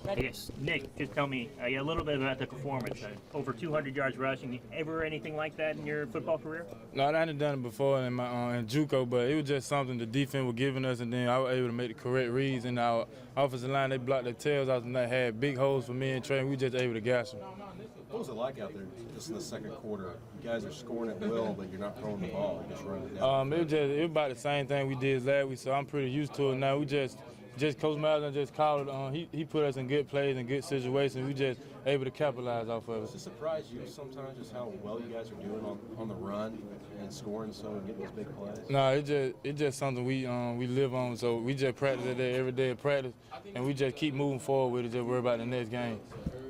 I guess, Nick, just tell me a little bit about the performance. Over 200 yards rushing. Ever anything like that in your football career? No, I hadn't done it before in my in JUCO, but it was just something the defense was giving us, and then I was able to make the correct reads. And our offensive line, they blocked their tails out, and they had big holes for me and Trey. And we just able to gas them. What was it like out there just in the second quarter? You guys are scoring at will, but you're not throwing the ball. You're just running it down. It was about the same thing we did last week, so I'm pretty used to it now. We just Coach Malcolm just called it. He put us in good plays and good situations. We just able to capitalize off of it. Does it surprise you sometimes just how well you guys are doing on the run and scoring so and getting those big plays? No, it's just something we live on. So we just practice it every day at practice, and we just keep moving forward with it. Just worry about the next game.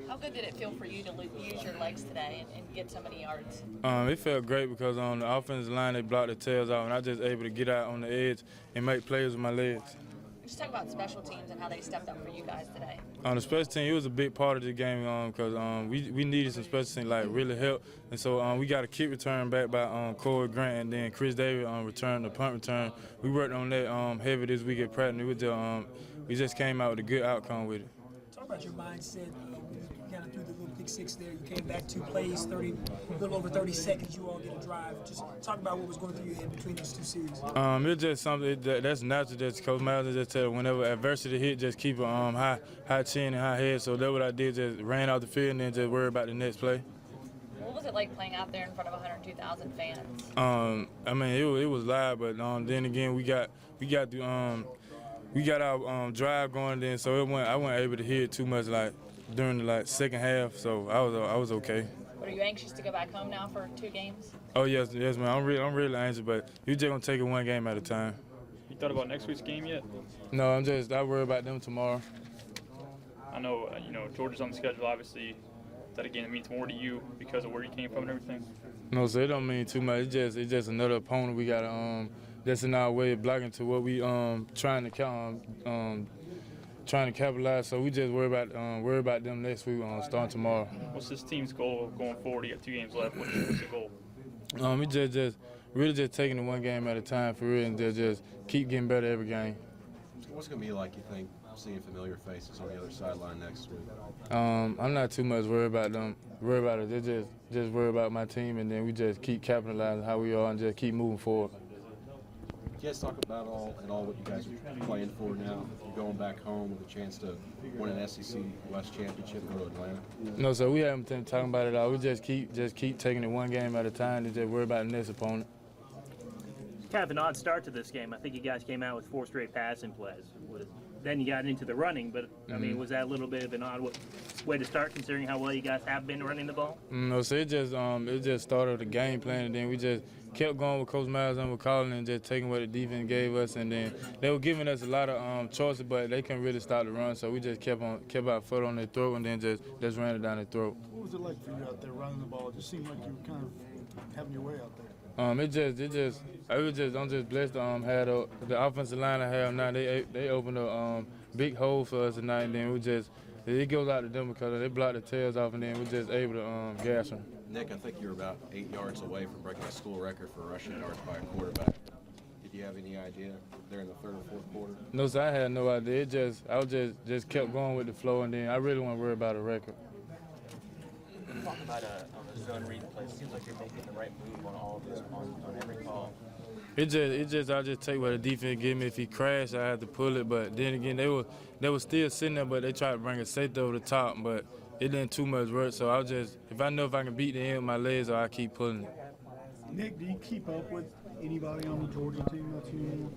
How good did it feel for you to use your legs today and get so many yards? It felt great because on the offensive line they blocked the tails out, and I just able to get out on the edge and make plays with my legs. Just talk about special teams and how they stepped up for you guys today. On the special team, it was a big part of the game because we needed some special team like really help, and so we got a kick return back by Corey Grant, and then Chris Davis returned the punt return. We worked on that heavy this week at practice. We just came out with a good outcome with it. Talk about your mindset. You kind of threw the little pick six there. You came back 2 plays, a little over 30 seconds. You all get a drive. Just talk about what was going through your head between those 2 series. It's just something that's natural. Just Coach Malcolm just tell whenever adversity hit, just keep a high chin and high head. So that's what I did. Just ran out the field and then just worry about the next play. What was it like playing out there in front of 102,000 fans? It was live, but then again we got our drive going then, so I wasn't able to hear it too much like during the second half, so I was okay. But are you anxious to go back home now for 2 games? Oh yes, man. I'm really anxious, but you just gonna take it one game at a time. You thought about next week's game yet? No, I worry about them tomorrow. I know, Georgia's on the schedule. Obviously, that again means more to you because of where you came from and everything. No, so it don't mean too much. It's just another opponent we got that's in our way of blocking to what we trying to capitalize. So we just worry about them next week starting tomorrow. What's this team's goal going forward? You got 2 games left. What's the goal? We just really just taking it one game at a time for real, and just keep getting better every game. What's it going to be like, you think, seeing familiar faces on the other sideline next week? I'm not too much worried about them. Worry about it. They just worry about my team, and then we just keep capitalizing how we are and just keep moving forward. You guys talk about all what you guys are playing for now? You're going back home with a chance to win an SEC West championship and go to Atlanta? No, sir, we haven't been talking about it all. We just keep taking it one game at a time and just worry about the next opponent. Kind of an odd start to this game. I think you guys came out with 4 straight passing plays. Then you got into the running, but I mean, was that a little bit of an odd way to start, considering how well you guys have been running the ball? No, so it just started the game plan, and then we just kept going with Coach Miles and with calling and just taking what the defense gave us, and then they were giving us a lot of choices, but they couldn't really stop the run, so we just kept our foot on their throat and then just ran it down their throat. What was it like for you out there running the ball? It just seemed like you were kind of having your way out there. I'm just blessed to have the offensive line I have now. They opened a big hole for us tonight, and then it goes out to them because they blocked the tails off, and then we're just able to gas them. Nick, I think you're about 8 yards away from breaking a school record for rushing yards by a quarterback. Did you have any idea there in the 3rd or 4th quarter? No, sir, I had no idea. I just kept going with the flow, and then I really wasn't worried about a record. Talk about on the zone read play. It seems like you're making the right move on all of this, on every call. I just take what the defense give me. If he crashed, I had to pull it. But then again, they were still sitting there, but they tried to bring a safety over the top. But it didn't too much work. So if I know if I can beat the end with my legs, I keep pulling it. Nick, do you keep up with anybody on the Georgia team that's new?